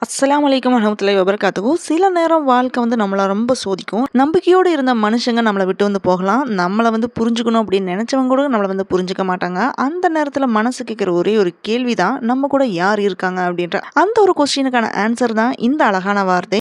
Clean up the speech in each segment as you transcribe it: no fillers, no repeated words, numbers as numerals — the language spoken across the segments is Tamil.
அஸ்ஸலாமு அலைக்கும் வரஹ்மத்துல்லாஹி வபரகாத்துஹு. சில நேரம் வாழ்க்கை நம்மள ரொம்ப சோதிக்கும். நம்பிக்கையோடு இருந்த மனுஷங்க நம்மள விட்டு போகலாம். நம்மள புரிஞ்சுக்கணும் அப்படின்னு நெனைச்சவங்க கூட நம்மள புரிஞ்சுக்க மாட்டாங்க. அந்த நேரத்துல மனசு கேட்கிற ஒரே ஒரு கேள்வி தான், நம்ம கூட யார் இருக்காங்க அப்படின்ற அந்த ஒரு கொஸ்டினுக்கான ஆன்சர் தான் இந்த அழகான வார்த்தை.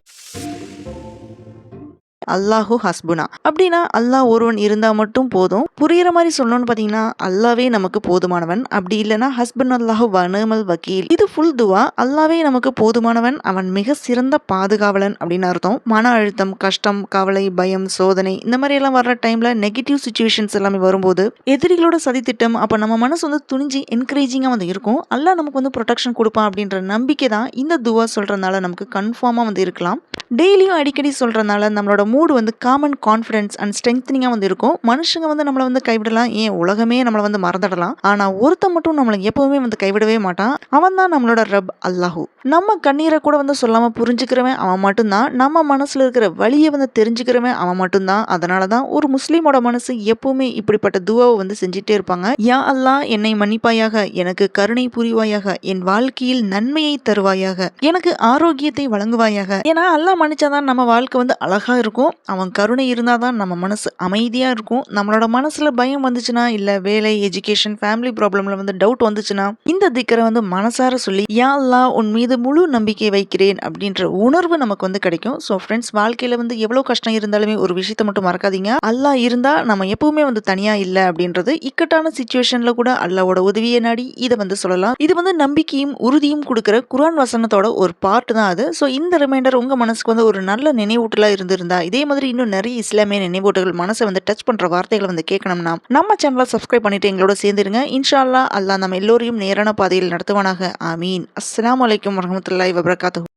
அல்லாஹு ஹஸ்புனா. அப்படின்னா அல்லாஹ் ஒருவன் இருந்தா மட்டும் போதும். புரியிற மாதிரி சொல்லணும்னு பாத்தீங்கன்னா, அல்லாவே நமக்கு போதுமானவன். அப்படி இல்லைன்னா ஹஸ்பன் அல்லாஹு வனமல் வக்கீல். இது ஃபுல் துவா. அல்லாவே நமக்கு போதுமானவன், அவன் மிக சிறந்த பாதுகாவலன் அப்படின்னு அர்த்தம். மன அழுத்தம், கஷ்டம், கவலை, பயம், சோதனை இந்த மாதிரி எல்லாம் வர்ற டைம்ல நெகட்டிவ் சுச்சுவேஷன்ஸ் எல்லாமே வரும்போது எதிரிகளோட சதித்திட்டம் அப்ப நம்ம மனசு துணிஞ்சு என்கரேஜிங்கா இருக்கும். அல்லாஹ் நமக்கு ப்ரொடெக்ஷன் கொடுப்பான் அப்படின்ற நம்பிக்கை தான் இந்த துவா சொல்றதுனால நமக்கு கன்ஃபார்மா இருக்கலாம். டெய்லியும் அடிக்கடி சொல்றதுனால நம்மளோட மூடு காம் அண்ட் கான்ஃபிடன்ஸ் அண்ட் ஸ்ட்ரெங்தனிங்கா இருக்கும். மனுஷங்க நம்மள கைவிடலாம், ஏன் உலகமே நம்மள மறந்துடலாம். ஆனா ஒருத்தன் மட்டும் நம்மளை எப்பவுமே கைவிடவே மாட்டான். அவன் தான் நம்மளோட ரப் அல்லாஹூ. நம்ம கண்ணீரை கூட சொல்லாம புரிஞ்சுக்கிறவன் அவன் மட்டும்தான். நம்ம மனசுல இருக்கிற வலியை தெரிஞ்சுக்கிறவன் அவன் மட்டும்தான். அதனாலதான் ஒரு முஸ்லீமோட மனசு எப்பவுமே இப்படிப்பட்ட துவாவை செஞ்சுட்டே இருப்பாங்க. யா அல்லாஹ், என்னை மன்னிப்பாயாக, எனக்கு கருணை புரிவாயாக, என் வாழ்க்கையில் நன்மையை தருவாயாக, எனக்கு ஆரோக்கியத்தை வழங்குவாயாக. ஏன்னா அல்லாஹ் மன்னிச்சாதான் நம்ம வாழ்க்கை அழகா இருக்கும். அவன் கருணை இருந்தாதான் நம்ம மனசு அமைதியா இருக்கும். நம்மளோட மனசுல பயம் வந்துச்சுன்னா, இல்ல வேலை, எஜுகேஷன், ஃபேமிலி ப்ராப்ளம்ல டவுட் வந்துச்சுன்னா, இந்த திக்கரை மனசார சொல்லி யா அல்லாஹ், உன் மீது முழு நம்பிக்கை வைக்கிறேன் அப்படின்ற உணர்வு நமக்கு கிடைக்கும். ஸோ ஃப்ரெண்ட்ஸ், வாழ்க்கையில எவ்வளவு கஷ்டம் இருந்தாலுமே ஒரு விஷயத்தை மட்டும் மறக்காதீங்க. அல்லாஹ் இருந்தா நம்ம எப்பவுமே தனியா இல்லை அப்படின்றது. இக்கட்டான சிச்சுவேஷன்ல கூட அல்லாஹ்வோட உதவியை நாடி இதை சொல்லலாம். இது நம்பிக்கையும் உறுதியும் கொடுக்கிற குர்ஆன் வசனத்தோட ஒரு பார்ட் தான் அது. ஸோ இந்த ரிமைண்டர் உங்க மனசுக்கு ஒரு நல்ல நினைவூட்டலா இருந்திருந்தா, இதே மாதிரி இன்னும் நிறைய இஸ்லாமிய நினைவூட்டல் மனசை டச் பண்ற வார்த்தைகளை கேட்கணும்னா நம்ம சேனலை சப்ஸ்கிரைப் பண்ணிட்டு எங்களோட சேர்ந்துருங்க. இன்ஷா அல்லாஹ், அல்லாஹ் நம்ம எல்லோரையும் நேரான பாதையில் நடத்துவானாக. ஆமீன். அஸ்ஸலாமு அலைக்கும் வரஹ்மத்துல்லாஹி வபரகாத்துஹு.